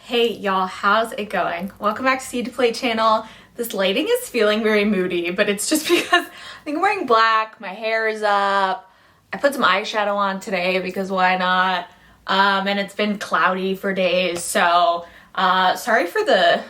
Hey y'all, how's it going? Welcome back to Seed to Plate channel. This lighting is feeling very moody, but it's just because I think I'm wearing black, my hair is up, I put some eyeshadow on today because why not? And it's been cloudy for days, so sorry for the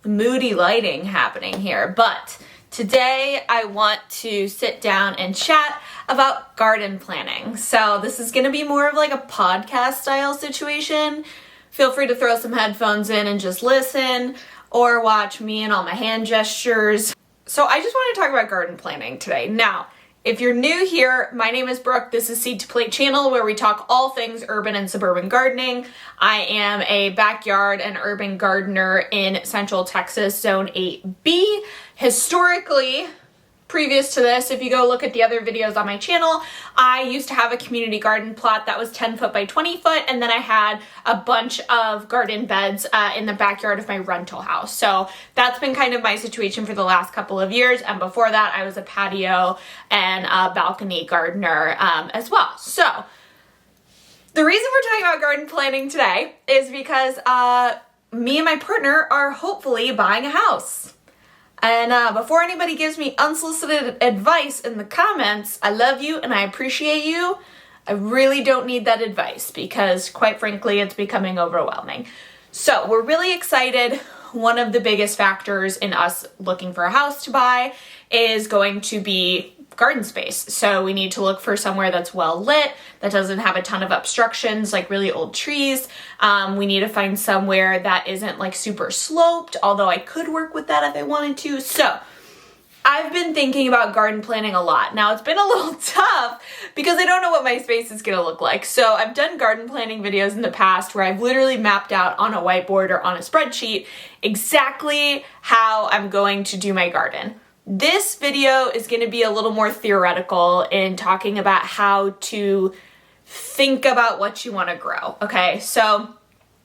moody lighting happening here, but today I want to sit down and chat about garden planning. So this is gonna be more of like a podcast style situation. Feel free to throw some headphones in and just listen or watch me and all my hand gestures. So I just want to talk about garden planning today. Now, if you're new here, my name is Brooke. This is Seed to Plate channel where we talk all things urban and suburban gardening. I am a backyard and urban gardener in Central Texas, Zone 8B. Historically, previous to this, if you go look at the other videos on my channel, I used to have a community garden plot that was 10 foot by 20 foot, and then I had a bunch of garden beds in the backyard of my rental house. So that's been kind of my situation for the last couple of years, and before that I was a patio and a balcony gardener as well. So the reason we're talking about garden planning today is because me and my partner are hopefully buying a house. And before anybody gives me unsolicited advice in the comments, I love you and I appreciate you. I really don't need that advice because, quite frankly, it's becoming overwhelming. So we're really excited. One of the biggest factors in us looking for a house to buy is going to be garden space. So we need to look for somewhere that's well lit, that doesn't have a ton of obstructions like really old trees. We need to find somewhere that isn't like super sloped, although I could work with that if I wanted to. So I've been thinking about garden planning a lot. Now it's been a little tough because I don't know what my space is gonna look like. So I've done garden planning videos in the past where I've literally mapped out on a whiteboard or on a spreadsheet exactly how I'm going to do my garden. This video is going to be a little more theoretical in talking about how to think about what you want to grow, okay? So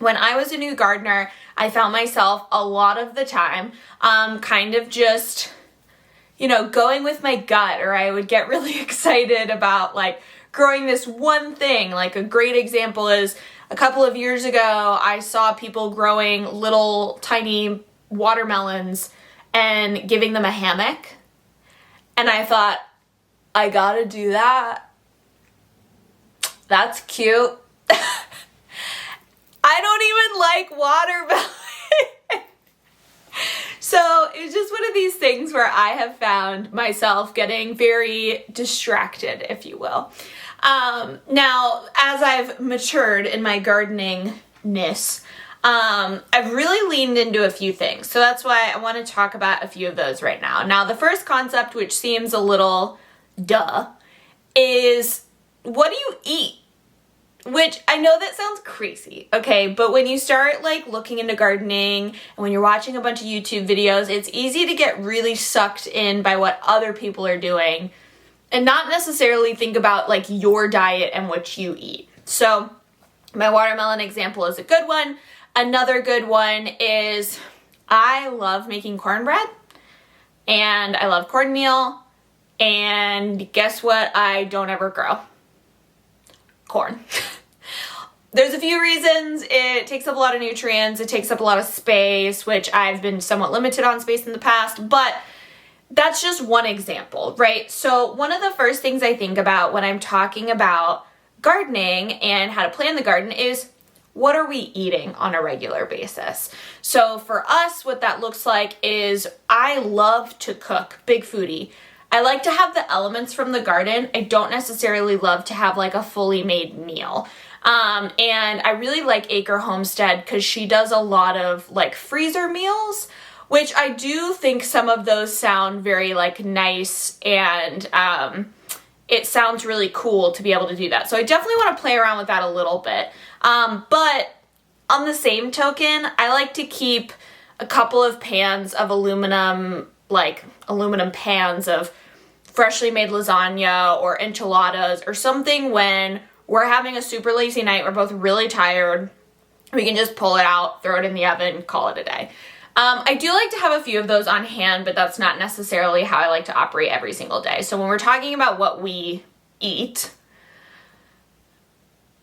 when I was a new gardener, I found myself a lot of the time kind of just, going with my gut, or I would get really excited about like growing this one thing. Like a great example is a couple of years ago, I saw people growing little tiny watermelons and giving them a hammock. And I thought, I gotta do that. That's cute. I don't even like watermelon. So it's just one of these things where I have found myself getting very distracted, if you will. Now, as I've matured in my gardening-ness, I've really leaned into a few things. So that's why I want to talk about a few of those right now. Now, the first concept, which seems a little duh, is what do you eat? Which I know that sounds crazy, okay? But when you start like looking into gardening and when you're watching a bunch of YouTube videos, it's easy to get really sucked in by what other people are doing and not necessarily think about like your diet and what you eat. So my watermelon example is a good one. Another good one is I love making cornbread and I love cornmeal, and guess what I don't ever grow? Corn. There's a few reasons. It takes up a lot of nutrients, it takes up a lot of space, which I've been somewhat limited on space in the past, but that's just one example, right? So one of the first things I think about when I'm talking about gardening and how to plan the garden is, what are we eating on a regular basis? So for us, what that looks like is I love to cook, big foodie. I like to have the elements from the garden. I don't necessarily love to have like a fully made meal. And I really like Acre Homestead because she does a lot of like freezer meals, which I do think some of those sound very like nice, and it sounds really cool to be able to do that. So I definitely want to play around with that a little bit. But on the same token, I like to keep a couple of pans of aluminum pans of freshly made lasagna or enchiladas or something when we're having a super lazy night, we're both really tired, we can just pull it out, throw it in the oven, call it a day. I do like to have a few of those on hand, but that's not necessarily how I like to operate every single day. So when we're talking about what we eat,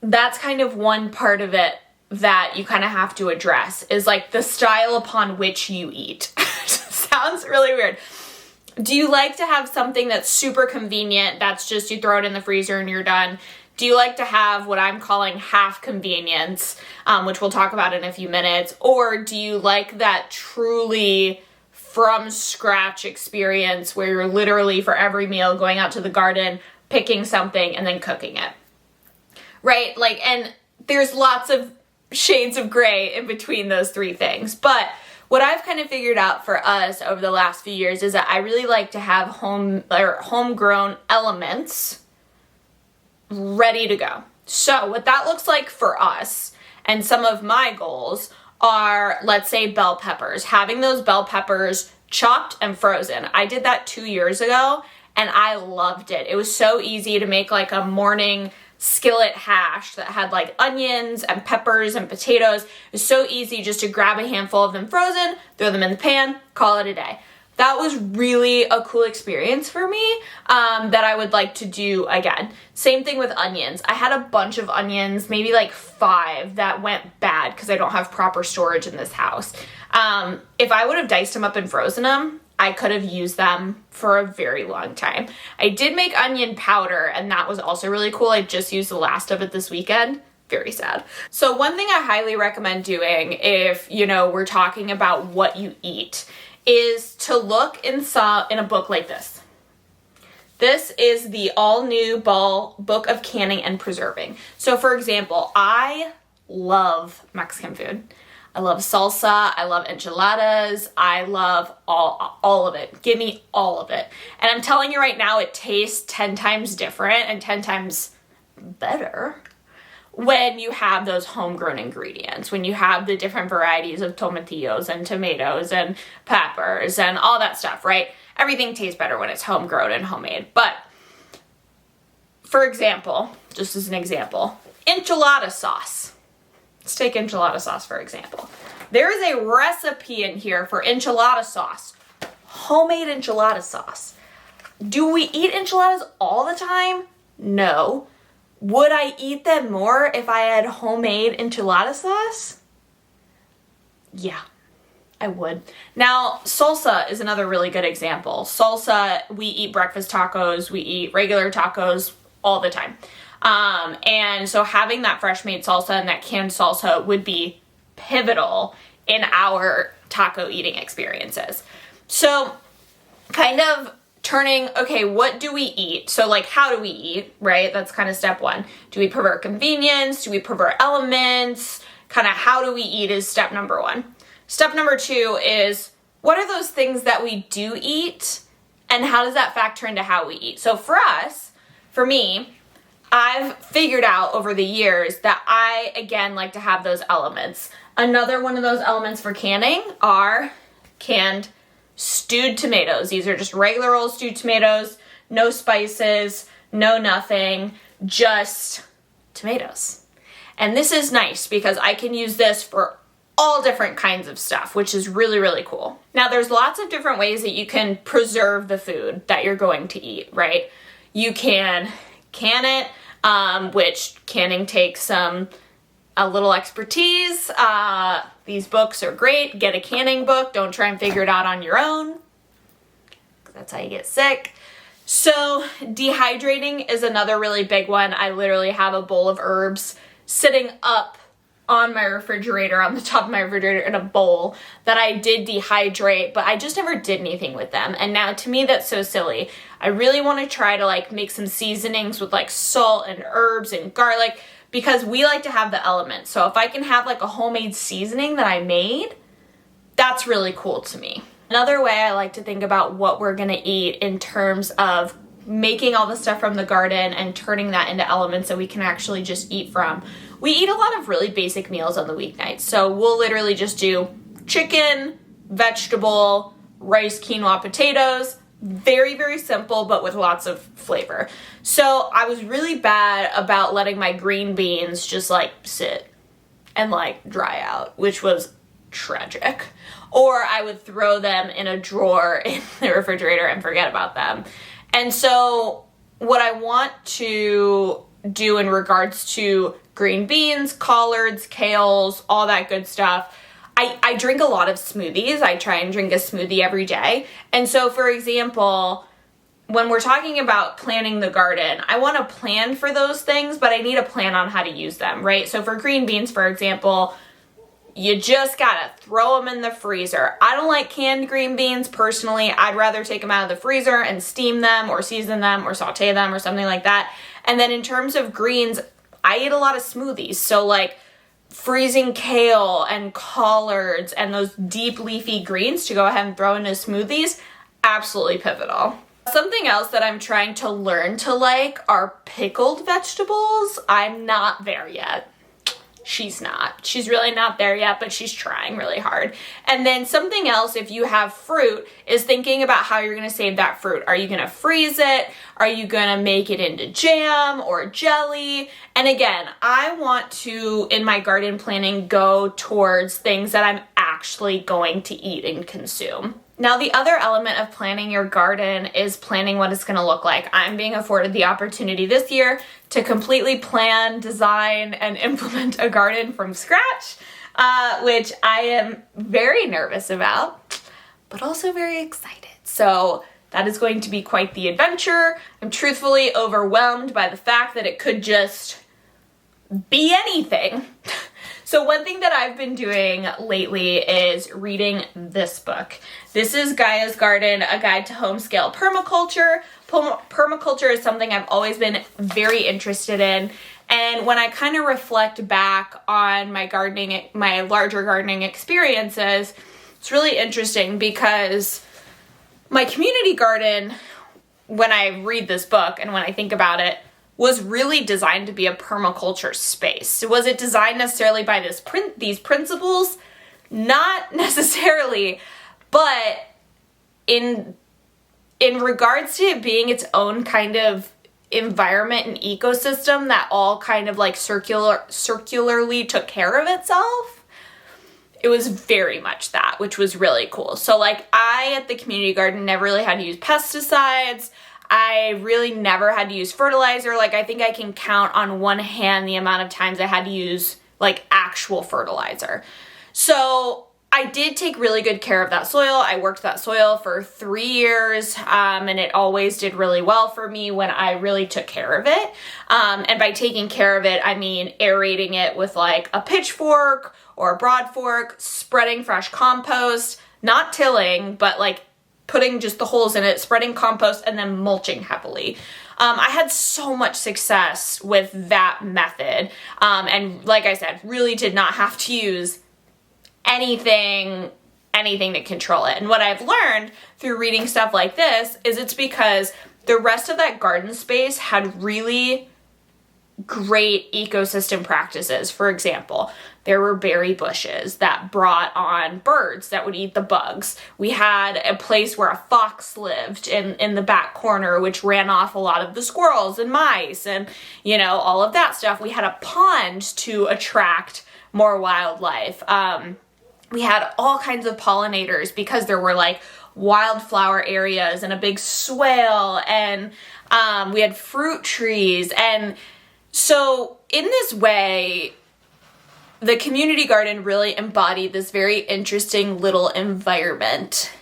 that's kind of one part of it that you kind of have to address is like the style upon which you eat. Sounds really weird. Do you like to have something that's super convenient, that's just you throw it in the freezer and you're done? Do you like to have what I'm calling half convenience, which we'll talk about in a few minutes? Or do you like that truly from scratch experience where you're literally for every meal going out to the garden, picking something and then cooking it? Right? Like, and there's lots of shades of gray in between those three things. But what I've kind of figured out for us over the last few years is that I really like to have homegrown elements ready to go. So what that looks like for us, and some of my goals are, let's say, bell peppers. Having those bell peppers chopped and frozen. I did that 2 years ago and I loved it. It was so easy to make like a morning skillet hash that had like onions and peppers and potatoes. It was so easy just to grab a handful of them frozen, throw them in the pan, call it a day. That was really a cool experience for me that I would like to do again. Same thing with onions. I had a bunch of onions, maybe like 5 that went bad because I don't have proper storage in this house. If I would have diced them up and frozen them, I could have used them for a very long time. I did make onion powder and that was also really cool. I just used the last of it this weekend. Very sad. So one thing I highly recommend doing if, we're talking about what you eat is to look in a book like this. This is the all-new book of canning and preserving. So for example, I love Mexican food. I love salsa, I love enchiladas, I love all of it. Give me all of it. And I'm telling you right now, it tastes 10 times different and 10 times better when you have those homegrown ingredients, when you have the different varieties of tomatillos and tomatoes and peppers and all that stuff, right? Everything tastes better when it's homegrown and homemade. But for example, just as an example, enchilada sauce. Let's take enchilada sauce for example. There is a recipe in here for enchilada sauce, homemade enchilada sauce. Do we eat enchiladas all the time? No. Would I eat them more if I had homemade enchilada sauce? Yeah, I would. Now, salsa is another really good example. Salsa, we eat breakfast tacos, we eat regular tacos all the time. And so having that fresh made salsa and that canned salsa would be pivotal in our taco eating experiences. So kind of turning, okay, what do we eat? So like, how do we eat, right? That's kind of step one. Do we prefer convenience? Do we prefer elements? Kind of how do we eat is step number one. Step number two is, what are those things that we do eat and how does that factor into how we eat? So for us, for me, I've figured out over the years that I, again, like to have those elements. Another one of those elements for canning are canned stewed tomatoes. These are just regular old stewed tomatoes, no spices, no nothing, just tomatoes. And this is nice because I can use this for all different kinds of stuff, which is really, really cool. Now, there's lots of different ways that you can preserve the food that you're going to eat, right? You can can it, which canning takes a little expertise. These books are great. Get a canning book. Don't try and figure it out on your own. That's how you get sick. So dehydrating is another really big one. I literally have a bowl of herbs sitting up on my refrigerator, on the top of my refrigerator in a bowl that I did dehydrate, but I just never did anything with them. And now to me, that's so silly. I really want to try to like make some seasonings with like salt and herbs and garlic because we like to have the elements. So if I can have like a homemade seasoning that I made, that's really cool to me. Another way I like to think about what we're gonna eat in terms of making all the stuff from the garden and turning that into elements that we can actually just eat from. We eat a lot of really basic meals on the weeknights. So we'll literally just do chicken, vegetable, rice, quinoa, potatoes. Very, very simple, but with lots of flavor. So I was really bad about letting my green beans just like sit and like dry out, which was tragic. Or I would throw them in a drawer in the refrigerator and forget about them. And so what I want to do in regards to green beans, collards, kales, all that good stuff. I drink a lot of smoothies. I try and drink a smoothie every day. And so, for example, when we're talking about planting the garden, I want to plan for those things, but I need a plan on how to use them, right? So for green beans, for example, you just gotta throw them in the freezer. I don't like canned green beans personally. I'd rather take them out of the freezer and steam them or season them or saute them or something like that. And then in terms of greens, I eat a lot of smoothies. So like freezing kale and collards and those deep leafy greens to go ahead and throw into smoothies, absolutely pivotal. Something else that I'm trying to learn to like are pickled vegetables. I'm not there yet. She's not. She's really not there yet, but she's trying really hard. And then something else, if you have fruit, is thinking about how you're going to save that fruit. Are you going to freeze it? Are you going to make it into jam or jelly? And again, I want to, in my garden planning, go towards things that I'm actually going to eat and consume. Now, the other element of planning your garden is planning what it's going to look like. I'm being afforded the opportunity this year to completely plan, design, and implement a garden from scratch, which I am very nervous about, but also very excited. So that is going to be quite the adventure. I'm truthfully overwhelmed by the fact that it could just be anything. So one thing that I've been doing lately is reading this book. This is Gaia's Garden, A Guide to Home-Scale Permaculture. Permaculture is something I've always been very interested in. And when I kind of reflect back on my larger gardening experiences, it's really interesting because my community garden, when I read this book and when I think about it, was really designed to be a permaculture space. Was it designed necessarily by these principles? Not necessarily, but in regards to it being its own kind of environment and ecosystem that all kind of like circularly took care of itself, it was very much that, which was really cool. So like I at the community garden never really had to use pesticides. I really never had to use fertilizer. Like I think I can count on one hand the amount of times I had to use like actual fertilizer. So I did take really good care of that soil. I worked that soil for 3 years, and it always did really well for me when I really took care of it. And by taking care of it, I mean aerating it with like a pitchfork or a broad fork, spreading fresh compost, not tilling, but like putting just the holes in it, spreading compost, and then mulching heavily. I had so much success with that method. And like I said, really did not have to use anything to control it. And what I've learned through reading stuff like this is it's because the rest of that garden space had really great ecosystem practices. For example, there were berry bushes that brought on birds that would eat the bugs. We had a place where a fox lived in the back corner, which ran off a lot of the squirrels and mice and, all of that stuff. We had a pond to attract more wildlife. We had all kinds of pollinators because there were like wildflower areas and a big swale, and we had fruit trees. And so in this way, the community garden really embodied this very interesting little environment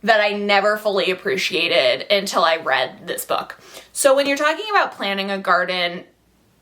that I never fully appreciated until I read this book. So when you're talking about planning a garden,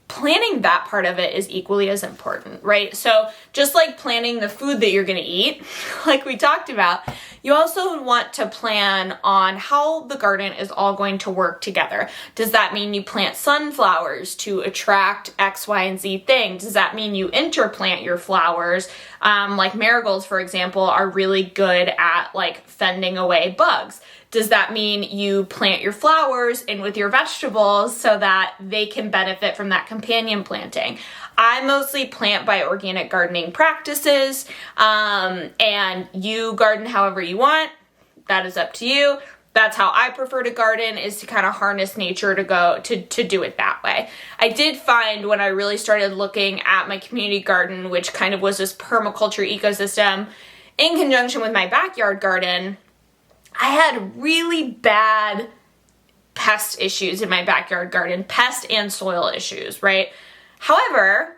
planning that part of it is equally as important, right? So just like planning the food that you're going to eat, like we talked about, you also want to plan on how the garden is all going to work together. Does that mean you plant sunflowers to attract X, Y, and Z thing? Does that mean you interplant your flowers? Like marigolds, for example, are really good at like fending away bugs. Does that mean you plant your flowers in with your vegetables so that they can benefit from that companion planting? I mostly plant by organic gardening practices, and you garden however you want. That is up to you. That's how I prefer to garden, is to kind of harness nature to do it that way. I did find when I really started looking at my community garden, which kind of was this permaculture ecosystem in conjunction with my backyard garden, I had really bad pest issues in my backyard garden, pest and soil issues, right? However,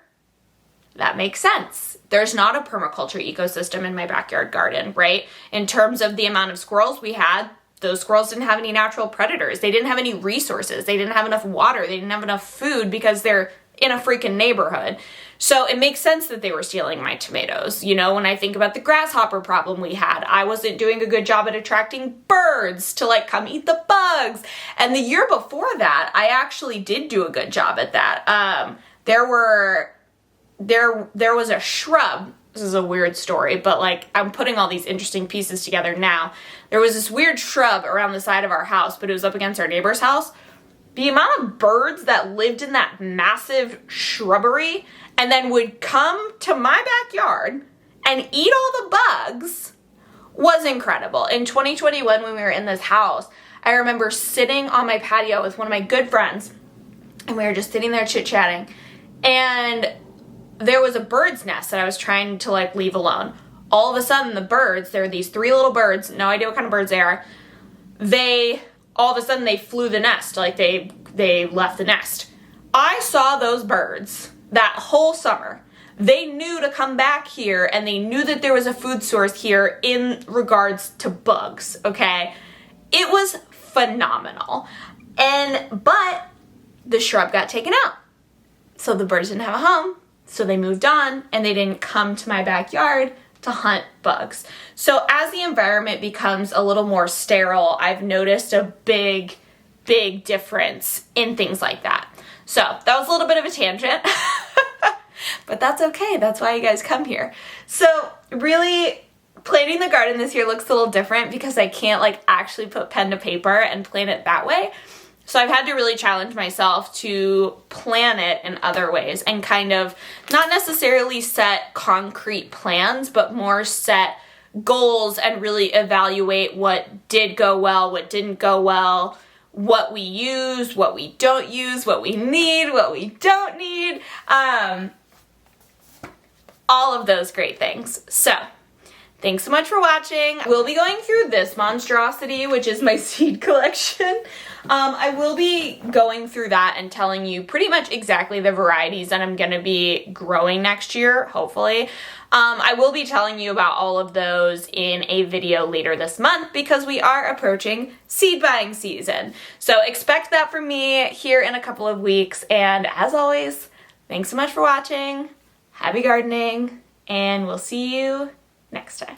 that makes sense. There's not a permaculture ecosystem in my backyard garden, right? In terms of the amount of squirrels we had, those squirrels didn't have any natural predators. They didn't have any resources. They didn't have enough water. They didn't have enough food because they're in a freaking neighborhood. So it makes sense that they were stealing my tomatoes. You know, when I think about the grasshopper problem we had, I wasn't doing a good job at attracting birds to like come eat the bugs. And the year before that, I actually did do a good job at that. There was a shrub. This is a weird story, but like I'm putting all these interesting pieces together now. There was this weird shrub around the side of our house, but it was up against our neighbor's house. The amount of birds that lived in that massive shrubbery and then would come to my backyard and eat all the bugs was incredible. In 2021, when we were in this house, I remember sitting on my patio with one of my good friends, and we were just sitting there chit-chatting, and there was a bird's nest that I was trying to like leave alone. All of a sudden, the birds, there were these 3 little birds, no idea what kind of birds they are, all of a sudden they flew the nest, like they left the nest. I saw those birds that whole summer. They knew to come back here, and they knew that there was a food source here in regards to bugs, okay? It was phenomenal. But the shrub got taken out. So the birds didn't have a home, so they moved on, and they didn't come to my backyard to hunt bugs. So as the environment becomes a little more sterile, I've noticed a big difference in things like that. So that was a little bit of a tangent, but that's okay. That's why you guys come here. So really, planting the garden this year looks a little different because I can't like actually put pen to paper and plan it that way. So I've had to really challenge myself to plan it in other ways and kind of not necessarily set concrete plans, but more set goals and really evaluate what did go well, what didn't go well, what we use, what we don't use, what we need, what we don't need, all of those great things. So thanks so much for watching. We'll be going through this monstrosity, which is my seed collection. I will be going through that and telling you pretty much exactly the varieties that I'm going to be growing next year, hopefully. I will be telling you about all of those in a video later this month because we are approaching seed buying season. So expect that from me here in a couple of weeks. And as always, thanks so much for watching. Happy gardening, and we'll see you next time.